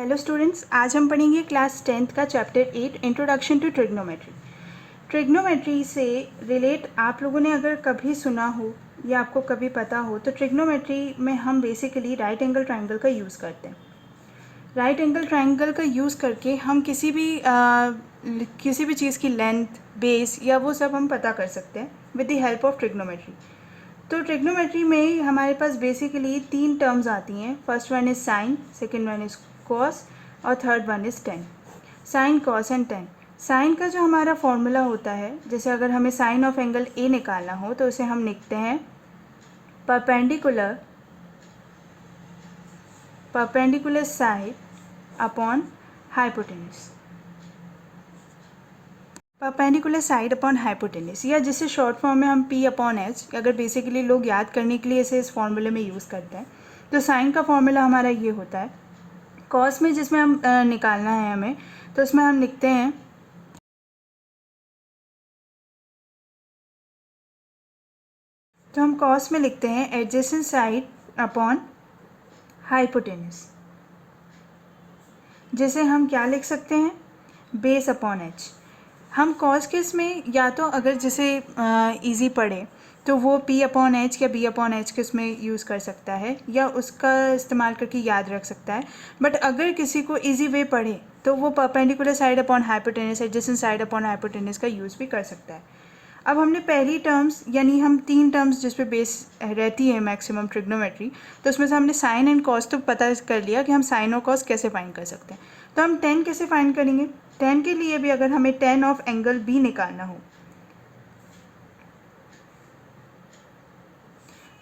Hello students, आज हम पढ़ेंगे क्लास 10th का chapter 8 introduction to trigonometry. Trigonometry से रिलेट आप लोगों ने अगर कभी सुना हो या आपको कभी पता हो तो ट्रिग्नोमेट्री में हम बेसिकली राइट एंगल ट्रायंगल का यूज़ करते हैं। राइट एंगल ट्रायंगल का यूज़ करके हम किसी भी चीज़ की लेंथ, बेस या वो सब हम पता कर सकते हैं with the help of trigonometry. तो ट्रिग्नोमेट्री में हमारे पास बेसिकली 3 टर्म्स आती हैं। First one is sine, second one is cos और third one is tan. Sine, cos and tan. Sine का जो हमारा फॉर्मूला होता है, जैसे अगर हमें साइन ऑफ एंगल ए निकालना हो तो उसे हम लिखते हैं perpendicular side upon hypotenuse. Perpendicular side upon hypotenuse, या जिसे शॉर्ट फॉर्म में हम पी अपॉन एच, अगर बेसिकली लोग याद करने के लिए इसे इस फॉर्मूले में यूज़ करते हैं। तो साइन का फॉर्मूला हमारा ये होता है। कॉस में जिसमें हम निकालना है हमें, तो उसमें हम लिखते हैं कॉस में लिखते हैं एडजेसेंट साइड अपॉन हाइपोटेन्यूज, जिसे हम क्या लिख सकते हैं, बेस अपॉन एच। हम कॉस के इसमें या तो अगर जिसे इजी पड़े तो वो पी अपॉन एच या बी अपॉन एच के उसमें यूज़ कर सकता है या उसका इस्तेमाल करके याद रख सकता है। बट अगर किसी को इजी वे पढ़े तो वो perpendicular side upon hypotenuse, adjacent side upon hypotenuse का यूज़ भी कर सकता है। अब हमने पहली टर्म्स यानी हम 3 टर्म्स जिस पे बेस रहती है मैक्सिमम ट्रिग्नोमेट्री, तो उसमें से हमने साइन एंड कॉस तो पता कर लिया कि हम साइन और कॉस कैसे फाइंड कर सकते हैं। तो हम टेन कैसे फाइंड करेंगे। टेन के लिए भी अगर हमें टेन ऑफ एंगल बी निकालना हो,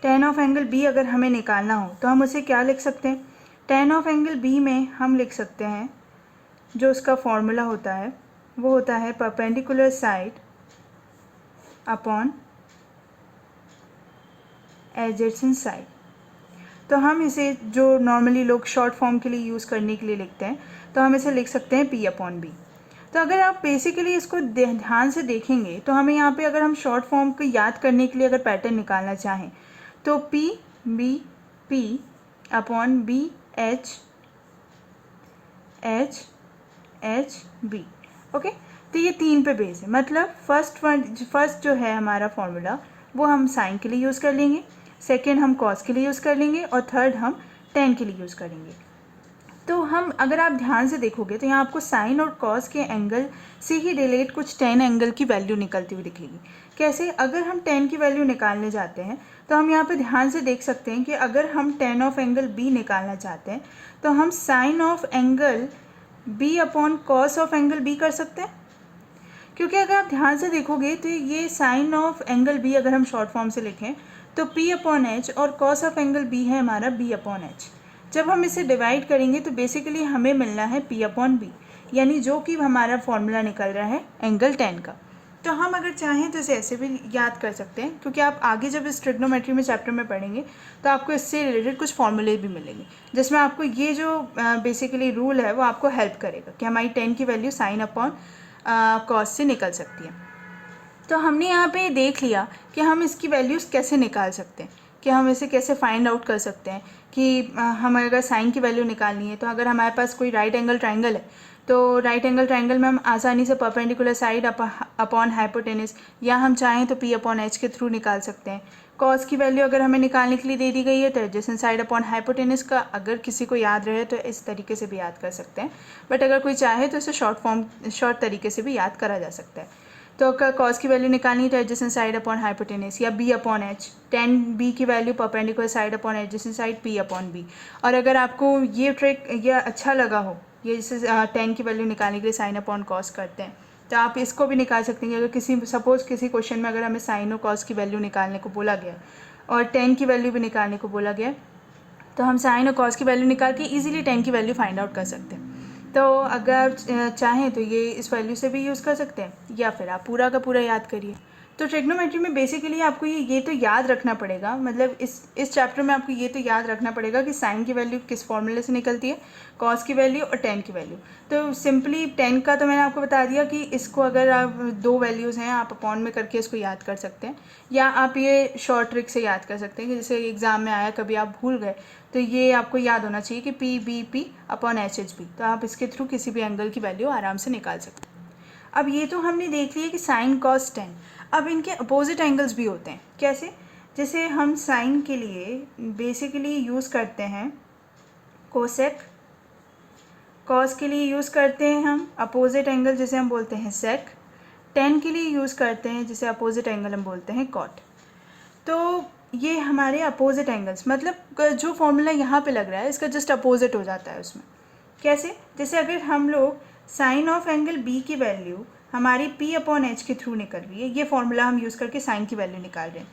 टेन ऑफ एंगल बी अगर हमें निकालना हो तो हम उसे क्या लिख सकते हैं। टेन ऑफ एंगल बी में हम लिख सकते हैं, जो उसका फॉर्मूला होता है वो होता है perpendicular side upon adjacent side. तो हम इसे जो नॉर्मली लोग शॉर्ट फॉर्म के लिए यूज़ करने के लिए लिखते हैं, तो हम इसे लिख सकते हैं पी अपॉन बी। तो अगर आप बेसिकली इसको ध्यान से देखेंगे तो हमें यहाँ पे अगर हम शॉर्ट फॉर्म को याद करने के लिए अगर पैटर्न निकालना चाहें तो P B P upon B H H H B. Okay, तो ये 3 पे बेस है। मतलब फर्स्ट जो है हमारा फॉर्मूला वो हम साइन के लिए यूज़ कर लेंगे, सेकेंड हम कॉस के लिए यूज़ कर लेंगे और थर्ड हम टेन के लिए यूज़ करेंगे। तो हम अगर आप ध्यान से देखोगे तो यहाँ आपको साइन और कॉस के एंगल से ही रिलेट कुछ टेन एंगल की वैल्यू निकलती हुई दिखेगी। कैसे, अगर हम टेन की वैल्यू निकालने जाते हैं तो हम यहाँ पे ध्यान से देख सकते हैं कि अगर हम टेन ऑफ एंगल बी निकालना चाहते हैं तो हम sine of angle B upon cos of angle B कर सकते हैं। क्योंकि अगर आप ध्यान से देखोगे तो ये साइन ऑफ एंगल बी अगर हम शॉर्ट फॉर्म से लिखें तो पी अपॉन एच और कॉस ऑफ एंगल बी है हमारा बी अपॉन एच। जब हम इसे डिवाइड करेंगे तो बेसिकली हमें मिलना है पी अपॉन बी, यानी जो कि हमारा फॉर्मूला निकल रहा है एंगल 10 का। तो हम अगर चाहें तो इसे ऐसे भी याद कर सकते हैं, क्योंकि आप आगे जब इस ट्रिग्नोमेट्री में चैप्टर में पढ़ेंगे तो आपको इससे रिलेटेड कुछ फॉर्मूले भी मिलेंगे, जिसमें आपको ये जो बेसिकली रूल है वो आपको हेल्प करेगा कि हमारी 10 की वैल्यू साइन अपॉन कॉस से निकल सकती है। तो हमने यहाँ पे देख लिया कि हम इसकी वैल्यूज़ कैसे निकाल सकते हैं, कि हम इसे कैसे फाइंड आउट कर सकते हैं कि हम अगर साइन की वैल्यू निकालनी है तो अगर हमारे पास कोई राइट एंगल ट्रायंगल है तो राइट एंगल ट्रायंगल में हम आसानी से परपेंडिकुलर साइड अपॉन हाइपोटेन्यूज या हम चाहें तो पी अपॉन एच के थ्रू निकाल सकते हैं। कॉस की वैल्यू अगर हमें निकालने के लिए दे दी गई है तो एडजेसेंट साइड अपॉन हाइपोटेन्यूज का अगर किसी को याद रहे तो इस तरीके से भी याद कर सकते हैं। बट अगर कोई चाहे तो इसे शॉर्ट तरीके से भी याद करा जा सकता है। तो अगर कॉस की वैल्यू निकालनी है तो एडजेसेंट साइड अपॉन हाइपोटेन्यूज या B upon H, tan B की value perpendicular side upon adjacent side P upon B. और अगर आपको ये ट्रिक या अच्छा लगा हो, ये जैसे 10 की वैल्यू निकालने के लिए साइन अपॉन कॉस करते हैं, तो आप इसको भी निकाल सकते हैं। अगर सपोज़ किसी क्वेश्चन में अगर हमें साइन और कॉस की वैल्यू निकालने को बोला गया और 10 की वैल्यू भी निकालने को बोला गया, तो हम साइन और कॉस की वैल्यू निकाल के ईजिली 10 की वैल्यू फाइंड आउट कर सकते हैं। तो अगर आप चाहें तो ये इस वैल्यू से भी यूज़ कर सकते हैं या फिर आप पूरा का पूरा याद करिए। तो ट्रिग्नोमेट्री में बेसिकली आपको ये तो याद रखना पड़ेगा, मतलब इस चैप्टर में आपको ये तो याद रखना पड़ेगा कि साइन की वैल्यू किस फॉर्मूले से निकलती है, कॉस की वैल्यू और टेन की वैल्यू। तो सिंपली टेन का तो मैंने आपको बता दिया कि इसको अगर आप दो वैल्यूज़ हैं आप अपॉन में करके इसको याद कर सकते हैं, या आप ये शॉर्ट ट्रिक से याद कर सकते हैं कि जैसे एग्ज़ाम में आया कभी आप भूल गए तो ये आपको याद होना चाहिए कि P B P upon H H B, तो आप इसके थ्रू किसी भी एंगल की वैल्यू आराम से निकाल सकते हैं। अब ये तो हमने देख लिया कि साइन कॉस टेन। अब इनके अपोजिट एंगल्स भी होते हैं। कैसे? जैसे हम साइन के लिए बेसिकली यूज़ करते हैं कोसेक, कॉस के लिए यूज़ करते हैं हम अपोजिट एंगल जिसे हम बोलते हैं सेक, टेन के लिए यूज़ करते हैं जिसे अपोजिट एंगल हम बोलते हैं कॉट। तो ये हमारे अपोजिट एंगल्स, मतलब जो फॉर्मूला यहाँ पे लग रहा है इसका जस्ट अपोजिट हो जाता है उसमें। कैसे? जैसे अगर हम लोग साइन ऑफ एंगल बी की वैल्यू हमारी पी अपॉन एच के थ्रू निकल रही है, ये फॉर्मूला हम यूज़ करके साइन की वैल्यू निकाल रहे हैं,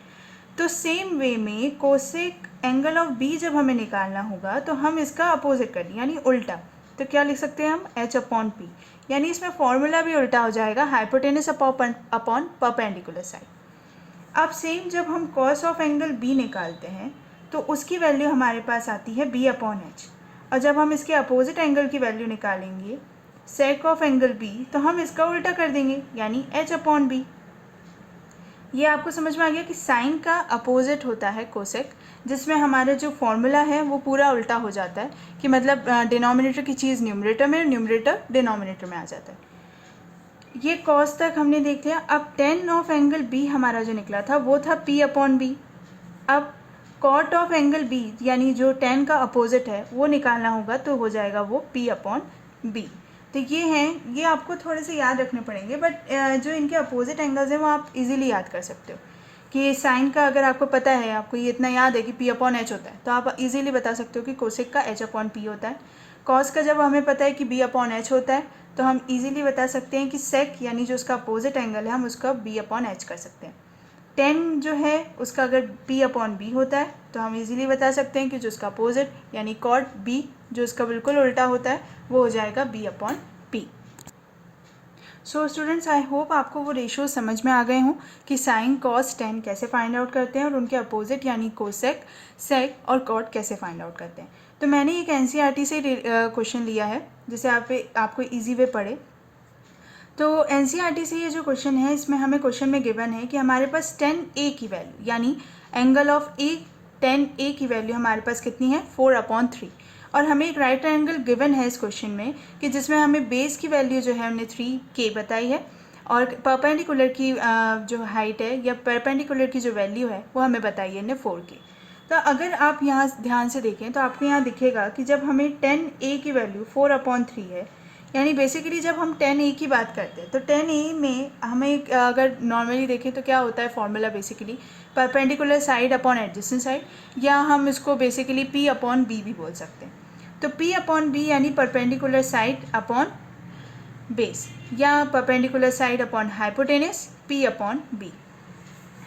तो सेम वे में कोसेक एंगल ऑफ बी जब हमें निकालना होगा तो हम इसका अपोजिट कर दें, यानी उल्टा। तो क्या लिख सकते हैं हम? एच अपॉन पी, यानी इसमें फॉर्मूला भी उल्टा हो जाएगा, हाइपोटेनस अपॉन परपेंडिकुलर साइड। अब सेम जब हम कॉस ऑफ एंगल बी निकालते हैं तो उसकी वैल्यू हमारे पास आती है बी अपॉन एच, और जब हम इसके अपोजिट एंगल की वैल्यू निकालेंगे सेक ऑफ एंगल बी तो हम इसका उल्टा कर देंगे, यानी एच अपॉन बी। ये आपको समझ में आ गया कि साइन का अपोजिट होता है कोसेक, जिसमें हमारा जो फॉर्मूला है वो पूरा उल्टा हो जाता है, कि मतलब डिनोमिनेटर की चीज़ न्यूमरेटर में, न्यूमरेटर डिनोमिनेटर में आ जाता है। ये कॉस तक हमने देख लिया। अब टेन ऑफ एंगल बी हमारा जो निकला था वो था पी अपॉन बी। अब कॉट ऑफ एंगल बी यानी जो टेन का अपोजिट है वो निकालना होगा, तो हो जाएगा वो पी अपॉन बी। तो ये हैं, ये आपको थोड़े से याद रखने पड़ेंगे, बट जो इनके अपोजिट एंगल्स हैं वो आप इजीली याद कर सकते हो। कि साइन का अगर आपको पता है, आपको ये इतना याद है कि पी अपॉन एच होता है, तो आप इजीली बता सकते हो कि कोसेक का एच अपॉन पी होता है। कॉस का जब हमें पता है कि बी अपॉन एच होता है तो हम इजीली बता सकते हैं कि सेक यानी जो उसका अपोजिट एंगल है हम उसका बी अपॉन एच कर सकते हैं। टेन जो है उसका अगर पी अपॉन बी होता है तो हम इजीली बता सकते हैं कि जो उसका अपोजिट यानी कॉट बी जो उसका बिल्कुल उल्टा होता है वो हो जाएगा B upon P. So students, I hope आपको वो रेशियो समझ में आ गए हों कि साइन कॉस टेन कैसे फाइंड आउट करते हैं और उनके अपोजिट यानी कोसेक, सेक और कॉट कैसे फाइंड आउट करते हैं। तो मैंने एक एनसीईआरटी से क्वेश्चन लिया है जिसे आपको ईजी वे पढ़े। तो एनसीईआरटी से ये जो क्वेश्चन है इसमें हमें क्वेश्चन में गिवन है कि हमारे पास 10A की वैल्यू यानी एंगल ऑफ ए 10A की वैल्यू हमारे पास कितनी है 4/3, और हमें एक राइट एंगल गिवन है इस क्वेश्चन में कि जिसमें हमें बेस की वैल्यू जो है हमने 3K बताई है और परपेंडिकुलर की जो हाइट है या परपेंडिकुलर की जो वैल्यू है वो हमें बताई है 4K। तो अगर आप यहाँ ध्यान से देखें तो आपको यहाँ दिखेगा कि जब हमें 10A की वैल्यू 4/3 है, यानी बेसिकली जब हम 10A की बात करते हैं तो 10A में हमें अगर नॉर्मली देखें तो क्या होता है formula, basically perpendicular side upon adjacent side, या हम इसको बेसिकली P अपॉन B भी बोल सकते हैं। तो P अपॉन B यानी परपेंडिकुलर साइड अपॉन बेस, या perpendicular side upon hypotenuse P upon B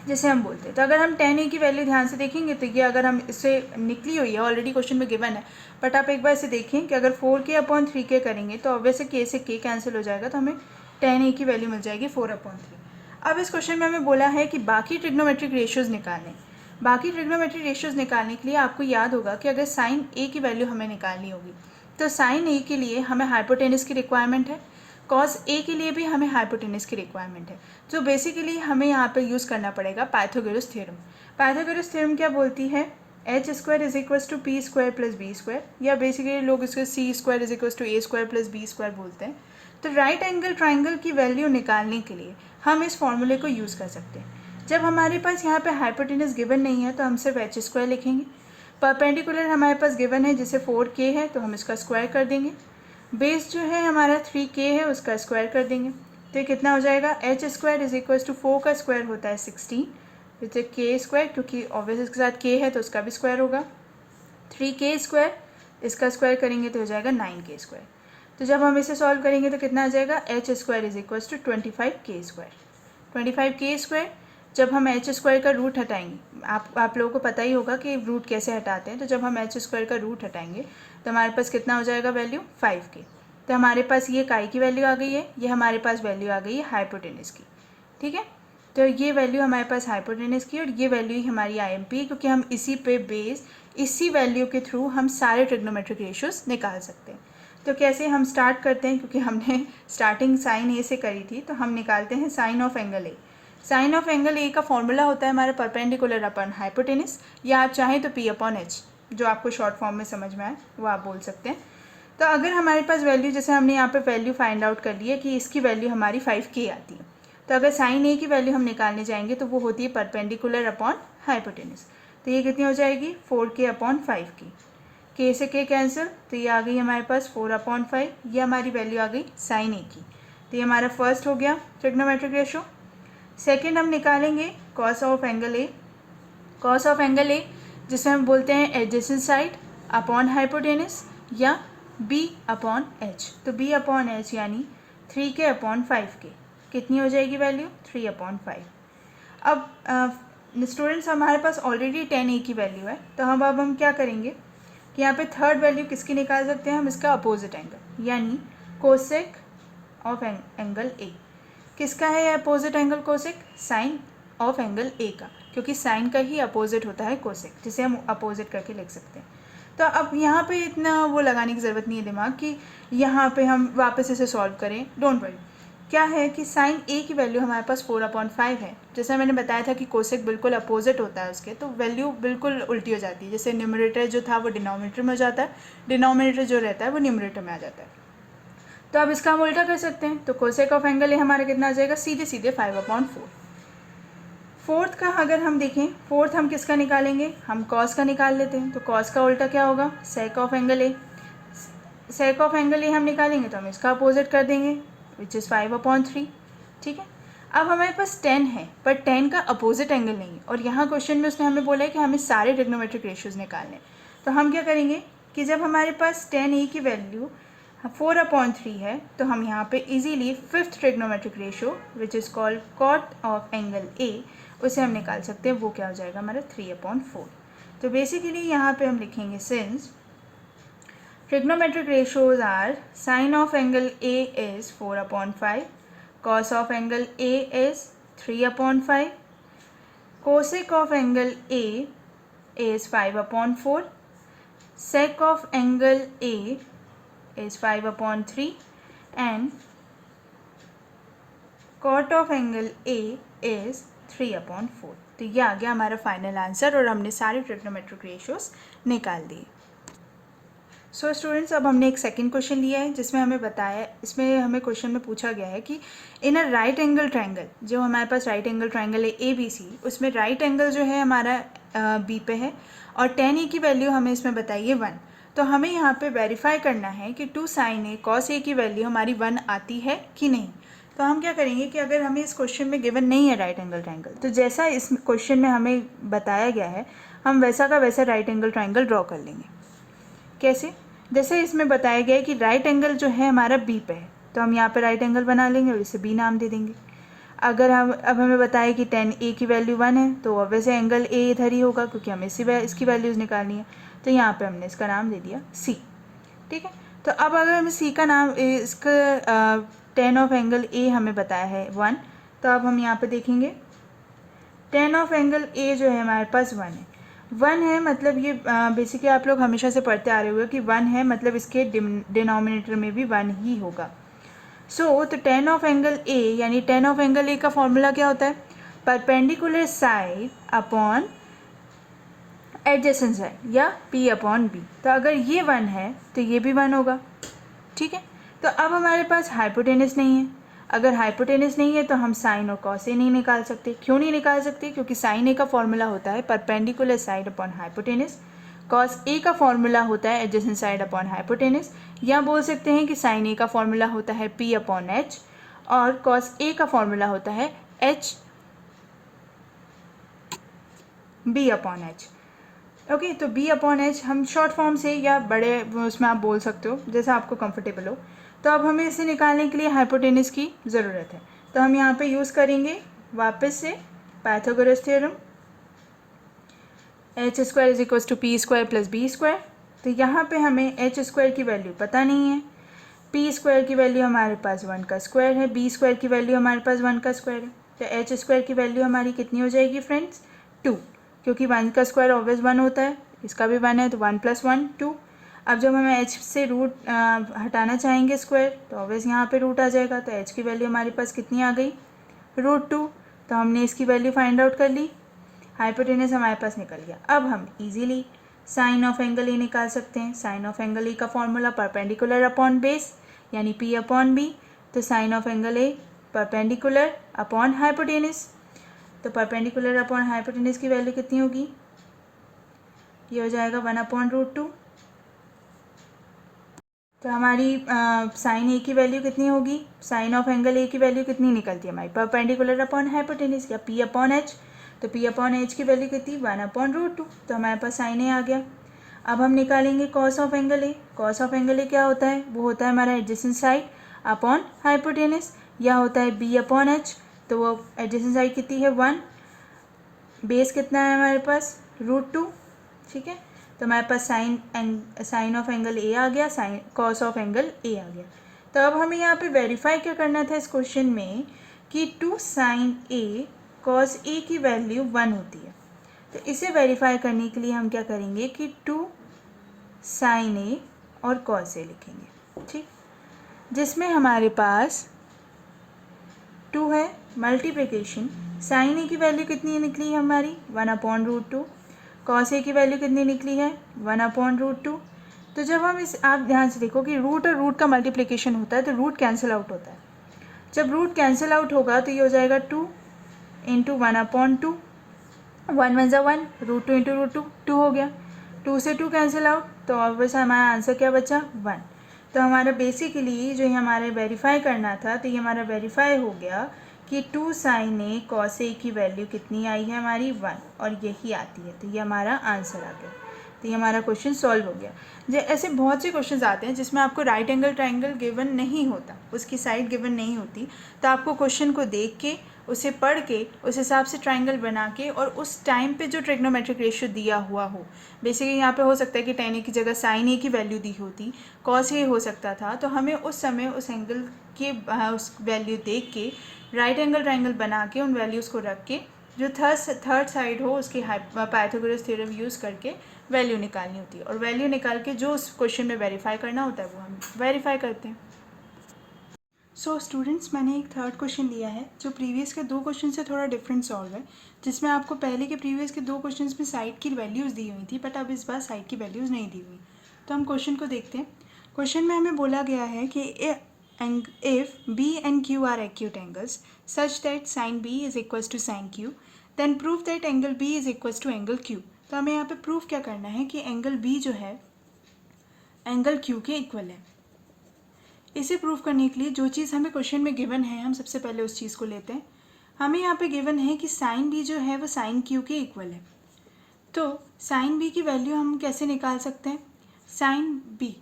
जैसे हम बोलते हैं। तो अगर हम 10A की वैल्यू ध्यान से देखेंगे तो ये अगर हम इससे निकली हुई है, ऑलरेडी क्वेश्चन में गिवन है, बट आप एक बार इसे देखें कि अगर 4K अपॉन 3K करेंगे तो ऑब्वियसली K से K कैंसिल हो जाएगा, तो हमें 10A की वैल्यू मिल जाएगी 4/3। अब इस क्वेश्चन में हमें बोला है कि बाकी ट्रिग्नोमेट्रिक रेशियोज़ निकालें। बाकी ट्रिग्नोमेट्रिक रेशियोज़ निकालने के लिए आपको याद होगा कि अगर साइन A की वैल्यू हमें निकालनी होगी तो साइन A के लिए हमें हाइपोटेनस की रिक्वायरमेंट है, कॉस A के लिए भी हमें हाइपोटेनस की रिक्वायरमेंट है। तो बेसिकली हमें यहाँ पे यूज़ करना पड़ेगा पाइथागोरस थ्योरम। पाइथागोरस थ्योरम क्या बोलती है? h square is equals to P square plus B square, या बेसिकली लोग इसको C square is equals to A square plus B square बोलते हैं। तो राइट एंगल ट्राइंगल की वैल्यू निकालने के लिए हम इस फॉर्मूले को यूज़ कर सकते हैं। जब हमारे पास यहाँ पे हाइपोटेनस गिवन नहीं है तो हम सिर्फ h स्क्वायर लिखेंगे। परपेंडिकुलर हमारे पास गिवन है जिसे 4K है तो हम इसका स्क्वायर कर देंगे। बेस जो है हमारा 3K है उसका स्क्वायर कर देंगे, तो ये कितना हो जाएगा? h square is equals to 4 का स्क्वायर होता है 16 विथ K स्क्वायर, क्योंकि ऑब्वियस इसके साथ K है तो उसका भी स्क्वायर होगा। 3K स्क्वायर इसका स्क्वायर करेंगे तो हो जाएगा 9K स्क्वायर। तो जब हम इसे सॉल्व करेंगे तो कितना आ जाएगा? h square is equals to 25K square. 25K square जब हम h स्क्वायर का रूट हटाएंगे, आप लोगों को पता ही होगा कि रूट कैसे हटाते हैं, तो जब हम h स्क्वायर का रूट हटाएंगे तो हमारे पास कितना हो जाएगा वैल्यू? 5K। तो हमारे पास ये काई की वैल्यू आ गई है, ये हमारे पास वैल्यू आ गई है हाइपोटेनस की। ठीक है, तो ये वैल्यू हमारे पास हाइपोटेनस की और ये वैल्यू ही हमारी IMP है, क्योंकि हम इसी पे बेस इसी वैल्यू के थ्रू हम सारे ट्रिग्नोमेट्रिक रेशियोज निकाल सकते हैं। तो कैसे हम स्टार्ट करते हैं, क्योंकि हमने स्टार्टिंग साइन ए से करी थी, तो हम निकालते हैं sine of angle A. Sine of angle A का फॉर्मूला होता है हमारा परपेंडिकुलर अपन हाइपोटेनस, या आप चाहें तो P/H, जो आपको शॉर्ट फॉर्म में समझ में आए वो आप बोल सकते हैं। तो अगर हमारे पास वैल्यू, जैसे हमने यहाँ पे वैल्यू फाइंड आउट कर ली है कि इसकी वैल्यू हमारी 5K आती है, तो अगर साइन ए की वैल्यू हम निकालने जाएंगे तो वो होती है परपेंडिकुलर अपॉन हाइपोटेनस। तो ये कितनी हो जाएगी 4K/5K, K से K कैंसिल, तो ये आ गई हमारे पास 4/5, ये हमारी वैल्यू आ गई साइन ए की। तो ये हमारा फर्स्ट हो गया ट्रिग्नोमेट्रिक रेशो। सेकेंड हम निकालेंगे cos of angle A. Cos of angle ए जिसे हम बोलते हैं एडजेसेंट साइड अपॉन हाइपोटेनस या B/H। तो B/H यानी 3K/5K, कितनी हो जाएगी वैल्यू 3/5। अब स्टूडेंट्स हमारे पास ऑलरेडी 10A की वैल्यू है, तो अब हम क्या करेंगे कि यहाँ पे थर्ड वैल्यू किसकी निकाल सकते हैं हम, इसका अपोजिट एंगल, यानी कोसेक ऑफ एंगल ए। किसका है ये opposite angle cosec, sine of angle A का, क्योंकि साइन का ही अपोजिट होता है कोसेक, जिसे हम अपोजिट करके लिख सकते हैं। तो अब यहाँ पे इतना वो लगाने की ज़रूरत नहीं है दिमाग कि यहाँ पे हम वापस इसे सॉल्व करें, डोंट वरी। क्या है कि साइन ए की वैल्यू हमारे पास 4/5 है। जैसे मैंने बताया था कि कोसेक बिल्कुल अपोजिट होता है उसके, तो वैल्यू बिल्कुल उल्टी हो जाती है। जैसे न्यूमरेटर जो था वो डिनोमिनेटर में हो जाता है, डिनोमिनेटर जो रहता है वो न्यूमरेटर में आ जाता है। तो अब इसका हम उल्टा कर सकते हैं, तो कोसेक ऑफ एंगल ए हमारा कितना आ जाएगा, सीधे सीधे 5/4। फोर्थ का अगर हम देखें, फोर्थ हम किसका निकालेंगे, हम कॉस का निकाल लेते हैं। तो कॉस का उल्टा क्या होगा, sake of angle A. Sake of angle ए हम निकालेंगे तो हम इसका अपोजिट कर देंगे, विच इज़ 5/3। ठीक है, अब हमारे पास 10 है, पर 10 का अपोजिट एंगल नहीं है, और यहाँ क्वेश्चन में उसने हमें बोला है कि हमें सारे ट्रिग्नोमेट्रिक रेशियोज निकालने हैं। तो हम क्या करेंगे कि जब हमारे पास 10A की वैल्यू 4/3 है, तो हम यहाँ पे easily fifth trigonometric ratio which is called cot of angle A, उसे हम निकाल सकते हैं। वो क्या हो जाएगा हमारा 3/4। तो बेसिकली यहाँ पे हम लिखेंगे since trigonometric ratios are sine of angle A is 4/5, cos of angle A is 3/5, cosec of angle A is 5/4, sec of angle A is 5/3 and cot of angle A is 3/4। तो ये आ गया हमारा final answer और हमने सारे trigonometric ratios निकाल दिए। So students, अब हमने एक सेकंड क्वेश्चन लिया है जिसमें हमें बताया, इसमें हमें क्वेश्चन में पूछा गया है कि इन अ राइट एंगल ट्रायंगल, जो हमारे पास राइट एंगल ट्रायंगल है ABC, उसमें राइट एंगल जो है हमारा B पे है और 10A की वैल्यू हमें इसमें बताइए 1। तो हमें यहाँ पे वेरीफाई करना है कि 2 sin A cos A की वैल्यू हमारी 1 आती है कि नहीं। तो हम क्या करेंगे कि अगर हमें इस क्वेश्चन में गिवन नहीं है राइट एंगल ट्रायंगल, तो जैसा इस क्वेश्चन में हमें बताया गया है हम वैसा का वैसा राइट एंगल ट्रायंगल ड्रॉ कर लेंगे। कैसे, जैसे इसमें बताया गया है कि राइट एंगल जो है हमारा B पे है, तो हम यहाँ पे राइट एंगल बना लेंगे और इसे B नाम दे देंगे। अगर हम अब हमें बताया कि 10A की वैल्यू 1 है, तो ऑब्वियसली एंगल A इधर ही होगा क्योंकि हमें इसकी वैल्यूज़ निकालनी है। तो यहाँ पे हमने इसका नाम दे दिया C। ठीक है, तो अब अगर हमें C का नाम, इसका 10 ऑफ एंगल A हमें बताया है 1, तो अब हम यहाँ पे देखेंगे 10 ऑफ एंगल A जो है हमारे पास 1 है। 1 है मतलब ये बेसिकली आप लोग हमेशा से पढ़ते आ रहे होंगे कि 1 है मतलब इसके डिनोमिनेटर में भी 1 ही होगा। तो 10 ऑफ एंगल A यानी 10 ऑफ एंगल A का फॉर्मूला क्या होता है, perpendicular side upon adjacent side या P/B। तो अगर ये 1 है तो ये भी 1 होगा। ठीक है, तो अब हमारे पास हाइपोटेनस नहीं है। अगर हाइपोटेनस नहीं है तो हम साइन और कॉस ए नहीं निकाल सकते। क्यों नहीं निकाल सकते, क्योंकि साइन ए का फॉर्मूला होता है perpendicular side upon hypotenuse, cos A का फॉर्मूला होता है एडजेसेंट साइड अपॉन हाइपोटेनस, या बोल सकते हैं कि साइन ए का फॉर्मूला होता है P/H और कॉस ए का फॉर्मूला होता है B/H। ओके, तो B/H हम शॉर्ट फॉर्म से या बड़े उसमें आप बोल सकते हो, जैसा आपको कंफर्टेबल हो। तो अब हमें इसे निकालने के लिए हाइपोटेनस की ज़रूरत है, तो हम यहाँ पे यूज़ करेंगे वापस से Pythagoras theorem, h² = p² + b²। तो यहाँ पे हमें h² की वैल्यू पता नहीं है, p² की वैल्यू हमारे पास 1 का स्क्वायर है, b² की वैल्यू हमारे पास 1 का स्क्वायर है। तो एच स्क्वायर की वैल्यू हमारी कितनी हो जाएगी फ्रेंड्स, 2, क्योंकि 1 का स्क्वायर ऑलवेज 1 होता है, इसका भी 1 है तो 1 + 1 2। अब जब हमें एच से रूट हटाना चाहेंगे स्क्वायर तो ऑलवेज यहाँ पे रूट आ जाएगा, तो एच की वैल्यू हमारे पास कितनी आ गई, √2। तो हमने इसकी वैल्यू फाइंड आउट कर ली, हाइपोटेनस हमारे पास निकल गया। अब हम easily sine of angle A निकाल सकते हैं। साइन ऑफ एंगल ए का फॉर्मूला परपेंडिकुलर अपॉन बेस यानी P/B। तो sine of angle A perpendicular upon hypotenuse, तो परपेंडिकुलर अपॉन हाइपोटेनस की वैल्यू कितनी होगी, ये हो जाएगा 1/√2। तो हमारी साइन ए की वैल्यू कितनी होगी, साइन ऑफ एंगल ए की वैल्यू कितनी निकलती है हमारी, परपेंडिकुलर अपॉन हाइपोटेनस या P/H। तो P/H की वैल्यू कितनी, 1/√2। तो हमारे पास साइन ए आ गया। अब हम निकालेंगे cos of angle A. Cos of angle ए क्या होता है, वो होता है हमारा एडजेसेंट साइड अपॉन हाइपोटेनस, या होता है B/H। तो वो एडजेसेंट साइड कितनी है 1, बेस कितना है हमारे पास √2, ठीक है। तो हमारे पास साइन ऑफ एंगल ए आ गया, sine cos of angle A आ गया। तो अब हमें यहाँ पे वेरीफाई क्या करना था इस क्वेश्चन में कि 2 sin A cos A की वैल्यू 1 होती है। तो इसे वेरीफाई करने के लिए हम क्या करेंगे कि 2 sin A और cos A लिखेंगे, ठीक, जिसमें हमारे पास 2 है मल्टीप्लिकेशन, साइन ए की वैल्यू कितनी निकली है हमारी 1/√2, कॉस ए की वैल्यू कितनी निकली है 1/√2। तो जब हम इस, आप ध्यान से देखो कि रूट और रूट का मल्टीप्लिकेशन होता है तो रूट कैंसिल आउट होता है। जब रूट कैंसिल आउट होगा तो ये हो जाएगा 2 × 1/2, 1 × 1, √2 × √2, 2 हो गया। 2 से 2 कैंसिल आउट, तो ऑब्वियस हमारा आंसर क्या बचा 1। तो हमारा बेसिकली जो हमारे वेरीफाई करना था, तो ये हमारा वेरीफाई हो गया कि 2 sin A cos A की वैल्यू कितनी आई है हमारी 1, और यही आती है। तो ये हमारा आंसर आ गया। तो ये हमारा क्वेश्चन सॉल्व हो गया। ऐसे बहुत से क्वेश्चंस आते हैं जिसमें आपको राइट एंगल ट्रायंगल गिवन नहीं होता, उसकी साइड गिवन नहीं होती, तो आपको क्वेश्चन को देख के, उसे पढ़ के, उस हिसाब से ट्रायंगल बना के, और उस टाइम पे जो ट्रिग्नोमेट्रिक रेशियो दिया हुआ हो, बेसिकली यहाँ पे हो सकता है कि tan A की जगह sin A की वैल्यू दी होती, cos A हो सकता था, तो हमें उस समय उस एंगल के उस वैल्यू देख के राइट एंगल ट्रायंगल बना के उन वैल्यूज़ को रख के जो थर्ड साइड हो उसकी पाइथागोरस थ्योरम यूज़ करके वैल्यू निकालनी होती है, और वैल्यू निकाल के जो उस क्वेश्चन में वेरीफाई करना होता है वो हम वेरीफाई करते हैं। सो स्टूडेंट्स, मैंने एक थर्ड क्वेश्चन लिया है जो प्रीवियस के 2 क्वेश्चन से थोड़ा डिफरेंट सॉल्व है, जिसमें आपको पहले के प्रीवियस के 2 क्वेश्चन में साइड की वैल्यूज़ दी हुई थी, बट अब इस बार साइड की वैल्यूज़ नहीं दी हुई। तो हम क्वेश्चन को देखते हैं। क्वेश्चन में हमें बोला गया है कि if B and Q are acute angles such that sin B is equals to sin Q, then prove that angle B is equals to angle Q। तो हमें यहाँ पे प्रूफ क्या करना है कि एंगल B जो है एंगल Q के इक्वल है। इसे प्रूफ करने के लिए जो चीज़ हमें क्वेश्चन में गिवन है, हम सबसे पहले उस चीज़ को लेते हैं। हमें यहाँ पे गिवन है कि साइन B जो है वो साइन Q के इक्वल है। तो साइन B की वैल्यू हम कैसे निकाल सकते हैं, साइन B,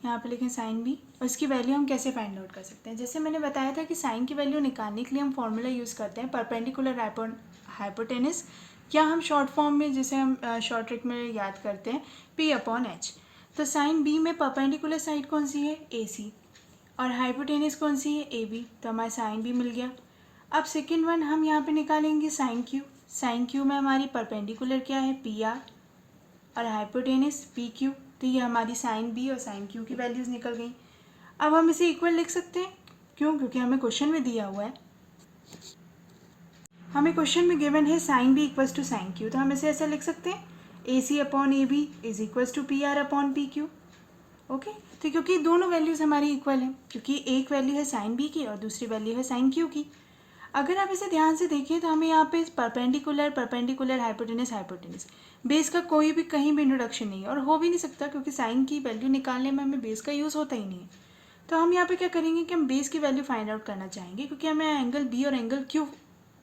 यहाँ पे लिखें साइन B, और इसकी वैल्यू हम कैसे फाइंड आउट कर सकते हैं। जैसे मैंने बताया था कि साइन की वैल्यू निकालने के लिए हम फॉर्मूला यूज़ करते हैं परपेंडिकुलर हाइपोटेनस, या हम शॉर्ट फॉर्म में जिसे हम शॉर्ट ट्रिक में याद करते हैं P/H। तो साइन B में परपेंडिकुलर साइड कौन सी है AC, और हाइपोटेनस कौन सी है AB, तो हमारा साइन B मिल गया। अब सेकेंड वन हम यहाँ पे निकालेंगे साइन Q। साइन Q में हमारी परपेंडिकुलर क्या है PR, और हाइपोटेनस PQ। तो ये हमारी साइन B और साइन Q की वैल्यूज़ निकल गई। अब हम इसे इक्वल लिख सकते हैं, क्यों, क्योंकि हमें क्वेश्चन में दिया हुआ है, हमें क्वेश्चन में गिवन है sine B equals to sine Q, तो हम इसे ऐसा लिख सकते हैं AC/AB is equals to PR/PQ। Okay, तो क्योंकि दोनों वैल्यूज़ हमारी इक्वल हैं, क्योंकि एक वैल्यू है साइन B की और दूसरी वैल्यू है साइन Q की। अगर आप इसे ध्यान से देखें तो हमें यहाँ पे परपेंडिकुलर हाइपोटेनस बेस का कोई भी कहीं भी इंट्रोडक्शन नहीं है, और हो भी नहीं सकता, क्योंकि साइन की वैल्यू निकालने में हमें बेस का यूज़ होता ही नहीं है। तो हम यहाँ पे क्या करेंगे कि हम बेस की वैल्यू फाइंड आउट करना चाहेंगे, क्योंकि हमें एंगल B और एंगल Q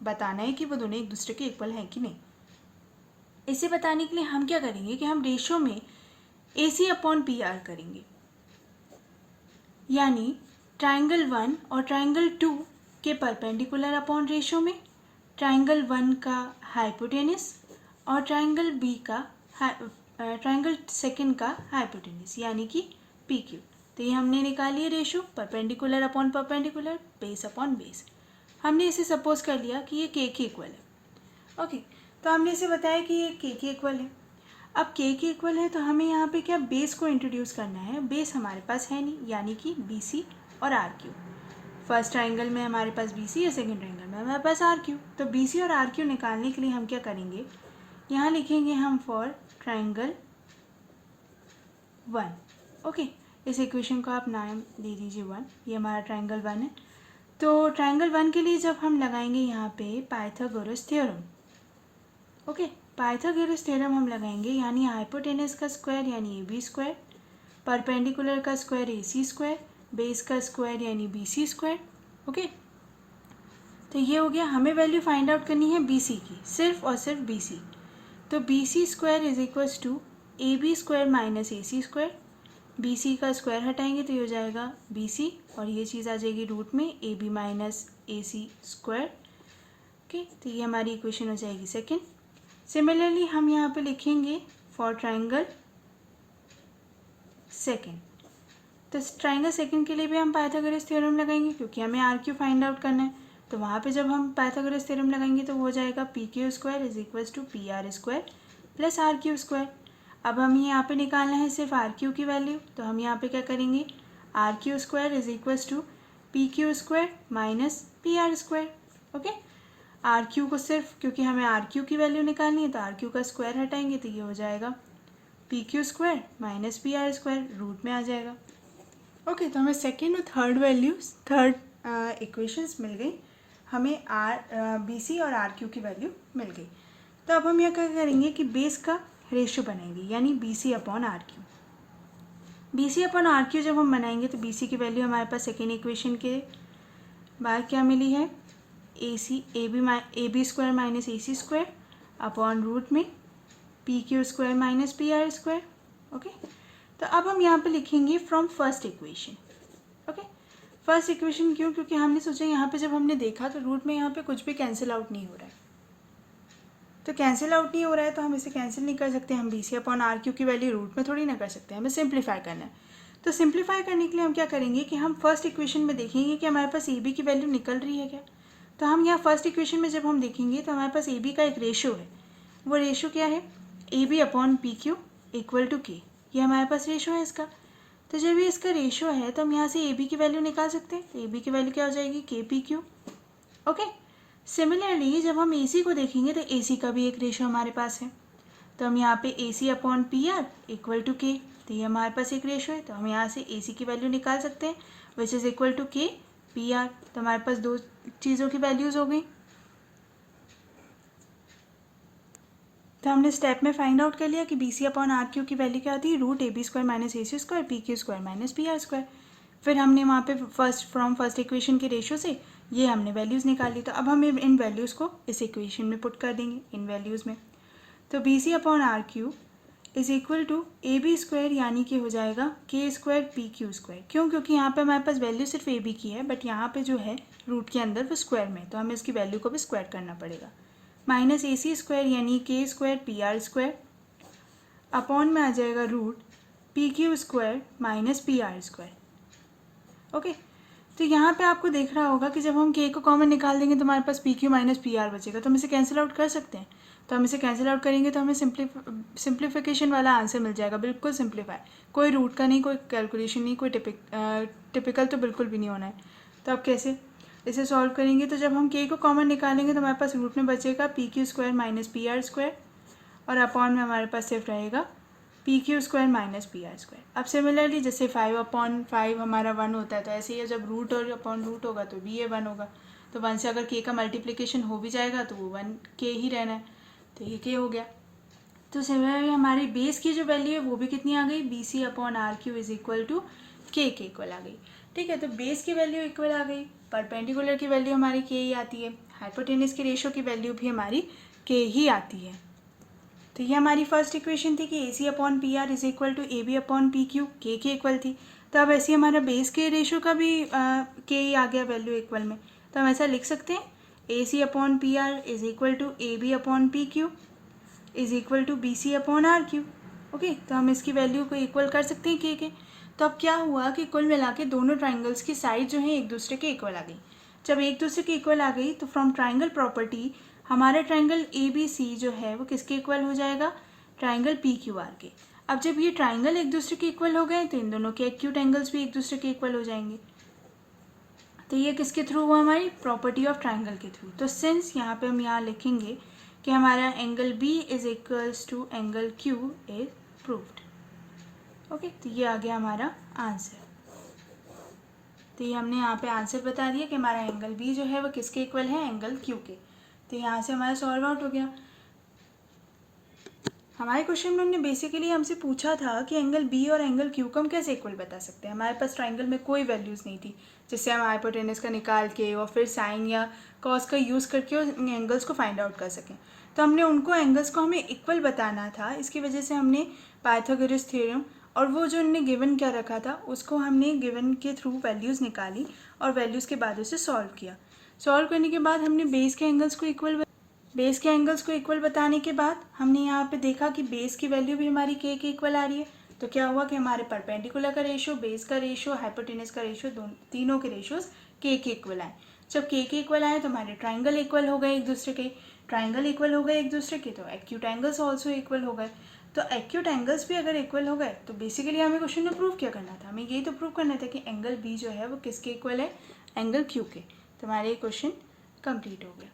बताना है कि वो दोनों एक दूसरे के इक्वल हैं कि नहीं। इसे बताने के लिए हम क्या करेंगे कि हम रेशो में AC/PR करेंगे, यानी ट्राइंगल 1 और ट्राइंगल 2 के परपेंडिकुलर अपॉन रेशो में ट्राइंगल 1 का हाइपोटेनस और ट्राइंगल सेकंड का हाइपोटेनस, यानी कि PQ। तो ये हमने निकाली है ratio perpendicular upon perpendicular, base upon base. हमने इसे सपोज कर लिया कि ये के इक्वल है। ओके, तो हमने इसे बताया कि ये के इक्वल है। अब के इक्वल है तो हमें यहाँ पे क्या बेस को इंट्रोड्यूस करना है। बेस हमारे पास है नहीं, यानी कि बी सी और आर क्यू। फर्स्ट ट्राइंगल में हमारे पास बी सी है, सेकेंड ट्राइंगल में हमारे पास आर क्यू। तो बी सी और आर क्यू निकालने के लिए हम क्या करेंगे, यहाँ लिखेंगे हम फॉर ट्राइंगल 1। ओके, इस इक्वेशन को आप नाम दे दीजिए 1, ये हमारा ट्राइंगल 1 है। तो ट्राइंगल 1 के लिए जब हम लगाएंगे यहाँ पे Pythagoras theorem, okay, Pythagoras theorem हम लगाएंगे, यानी हाइपोटेनस का स्क्वायर यानी ए बी स्क्वायर, परपेंडिकुलर का स्क्वायर ए सी स्क्वायर, बेस का स्क्वायर यानी बी सी स्क्वायर। ओके, तो ये हो गया। हमें वैल्यू फाइंड आउट करनी है बी सी की, सिर्फ और सिर्फ बी सी। तो B C square is equals to A B square minus A C square. B C का स्क्वायर हटाएंगे तो ये हो जाएगा बी सी, और ये चीज़ आ जाएगी रूट में A B minus A C square. Okay, तो ये हमारी इक्वेशन हो जाएगी सेकेंड। सिमिलरली हम यहाँ पे लिखेंगे फॉर ट्राइंगल सेकेंड। तो ट्राइंगल सेकेंड के लिए भी हम पाइथागोरस थ्योरम लगाएंगे, क्योंकि हमें आर क्यू फाइंड आउट करना है। तो वहाँ पे जब हम पाइथागोरस थ्योरम लगाएंगे तो वो हो जाएगा P Q square is equals to P R square plus R Q square. अब हम यहाँ पे निकालना है सिर्फ आर क्यू की वैल्यू, तो हम यहाँ पे क्या करेंगे, R Q square is equals to P Q square minus P R square. Okay, R Q को सिर्फ, क्योंकि हमें आर क्यू की वैल्यू निकालनी है, तो आर क्यू का स्क्वायर हटाएंगे तो ये हो जाएगा P Q square minus P R square, root में आ जाएगा। ओके, तो हमें सेकेंड और थर्ड वैल्यूज, थर्ड इक्वेशंस मिल गई। हमें बी सी और आर क्यू की वैल्यू मिल गई। तो अब हम यह क्या करेंगे कि बेस का रेशियो बनाएंगे, यानी B C upon R Q. B C upon R Q जब हम बनाएंगे तो बी सी की वैल्यू हमारे पास सेकेंड इक्वेशन के बाद क्या मिली है, A B square minus A C square upon root में P Q square minus P R square. Okay, तो अब हम यहाँ पे लिखेंगे from first equation. Okay, first equation क्यों, क्योंकि हमने सोचा यहाँ पे जब हमने देखा तो रूट में यहाँ पे कुछ भी कैंसिल आउट नहीं हो रहा है। तो कैंसिल आउट नहीं हो रहा है तो हम इसे कैंसिल नहीं कर सकते। हम B C upon R Q की वैल्यू रूट में थोड़ी ना कर सकते हैं, हमें सिंप्लीफाई करना है। तो सिंप्लीफाई करने के लिए हम क्या करेंगे कि हम फर्स्ट इक्वेशन में देखेंगे कि हमारे पास ए बी की वैल्यू निकल रही है क्या। तो हम यहाँ फर्स्ट इक्वेशन में जब हम देखेंगे तो हमारे पास ए बी का एक रेशियो है। वो रेशियो क्या है, A B upon P Q equal to K, ये हमारे पास रेशियो है इसका। तो जब ये इसका रेशियो है तो हम यहाँ से ए बी की वैल्यू निकाल सकते हैं। तो ए बी की वैल्यू क्या हो जाएगी, के पी क्यू। ओके, सिमिलरली जब हम ए सी को देखेंगे तो ए सी का भी एक रेशियो हमारे पास है। तो हम यहाँ पे A C upon P R equal to K, तो ये हमारे पास एक रेशियो है। तो हम यहाँ से ए सी की वैल्यू निकाल सकते हैं, विच इज़ इक्वल टू के पी आर। तो हमारे पास दो चीज़ों की वैल्यूज़ हो गई। तो हमने स्टेप में फाइंड आउट कर लिया कि B C upon R Q की वैल्यू क्या आती है, root A B square minus A C square P Q square minus P R square. फिर हमने वहाँ पे फर्स्ट इक्वेशन के रेशियो से ये हमने वैल्यूज़ निकाली। तो अब हम इन वैल्यूज़ को इस इक्वेशन में पुट कर देंगे, इन वैल्यूज़ में। तो B C upon R Q is equal to A B square, यानी कि हो जाएगा के स्क्वायर पी क्यू स्क्वायर। क्यों, क्योंकि यहाँ पे हमारे पास वैल्यू सिर्फ ए बी की है, बट यहाँ पे जो है रूट के अंदर वो स्क्वायर में, तो हमें इसकी वैल्यू को भी स्क्वायर करना पड़ेगा। माइनस ए सी स्क्वायर यानी K square P R square upon में आ जाएगा root P Q square minus P R square. Okay, तो यहाँ पे आपको देख रहा होगा कि जब हम के को कॉमन निकाल देंगे तो हमारे पास P Q minus P R बचेगा। तो हम इसे कैंसिल आउट कर सकते हैं। तो हम इसे कैंसिल आउट करेंगे तो हमें सिंप्लीफिकेशन वाला आंसर मिल जाएगा, बिल्कुल सिंप्लीफाई, कोई रूट का नहीं, कोई कैलकुलेशन नहीं, कोई टिपिकल तो बिल्कुल भी नहीं होना है। तो अब कैसे इसे सॉल्व करेंगे, तो जब हम के को कॉमन निकालेंगे तो हमारे पास रूट में बचेगा P Q square minus P R square, और अपॉन में हमारे पास सिर्फ रहेगा P Q square minus P R square. अब सिमिलरली जैसे 5/5 हमारा 1 होता है, तो ऐसे ही जब रूट और अपॉन रूट होगा तो भी ये 1 होगा। तो 1 से अगर के का मल्टीप्लिकेशन हो भी जाएगा तो वो 1 के ही रहना है, तो ये के हो गया। तो सिमिलरली हमारी बेस की जो वैल्यू है वो भी कितनी आ गई, B C upon R Q is equal to K equal आ गई। ठीक है, तो बेस की वैल्यू इक्वल आ गई, परपेंडिकुलर की वैल्यू हमारी के ही आती है, हाइपोटेनस की रेशियो की वैल्यू भी हमारी के ही आती है। तो ये हमारी फर्स्ट इक्वेशन थी कि A C upon P R is equal to A B upon P Q, K equal थी। तो अब ऐसे हमारा बेस के रेशियो का भी के ही आ गया वैल्यू इक्वल में। तो हम ऐसा लिख सकते हैं, A C upon P R is equal to A B upon P Q is equal to B C upon R Q. Okay, तो हम इसकी वैल्यू को इक्वल कर सकते हैं के। तो अब क्या हुआ कि कुल मिला के दोनों ट्राइंगल्स की साइड जो है एक दूसरे के इक्वल आ गई। जब एक दूसरे के इक्वल आ गई तो फ्रॉम ट्राइंगल प्रॉपर्टी हमारा ट्राइंगल ABC जो है वो किसके इक्वल हो जाएगा, ट्राइंगल PQR के। अब जब ये ट्राइंगल एक दूसरे के इक्वल हो गए तो इन दोनों के एक्यूट एंगल्स भी एक दूसरे के इक्वल हो जाएंगे। तो ये किसके थ्रू हुआ, हमारी प्रॉपर्टी ऑफ ट्राइंगल के थ्रू। तो सिंस यहाँ पे हम यहाँ लिखेंगे कि हमारा angle B is equals to angle Q is proved. Okay, तो ये आ गया हमारा आंसर। तो ये हमने यहाँ पे आंसर बता दिया कि हमारा एंगल B जो है वो किसके इक्वल है, एंगल Q के। तो यहाँ से हमारा सॉल्व आउट हो गया। हमारे क्वेश्चन में हमने बेसिकली हमसे पूछा था कि एंगल B और एंगल Q को हम कैसे इक्वल बता सकते हैं। हमारे पास ट्राइंगल में कोई वैल्यूज़ नहीं थी जिससे हम हाइपोटेनस का निकाल के और फिर साइन या कॉस का यूज़ करके उन एंगल्स को फाइंड आउट कर सकें। तो हमने उनको एंगल्स को हमें इक्वल बताना था, इसकी वजह से हमने पाइथागोरस थ्योरम और वो जो उन्होंने गिवन क्या रखा था उसको हमने गिवन के थ्रू वैल्यूज़ निकाली और वैल्यूज़ के बाद उसे सॉल्व किया। सॉल्व करने के बाद हमने बेस के एंगल्स को इक्वल बताने के बाद हमने यहाँ पे देखा कि बेस की वैल्यू भी हमारी के इक्वल आ रही है। तो क्या हुआ कि हमारे परपेंडिकुलर का रेशियो, बेस का रेशियो, हाइपोटेनस का रेशियो, तीनों के रेशियोज के इक्वल आए। जब के इक्वल आए तो हमारे ट्राइंगल इक्वल हो गए एक दूसरे के। ट्राइंगल इक्वल हो गए एक दूसरे के तो एक्यूट एंगल्स ऑल्सो इक्वल हो गए। तो एक्यूट एंगल्स भी अगर इक्वल हो गए तो बेसिकली हमें क्वेश्चन में प्रूव क्या करना था, हमें यही तो प्रूव करना था कि एंगल B जो है वो किसके इक्वल है, एंगल Q के। तो हमारे ये क्वेश्चन कंप्लीट हो गया।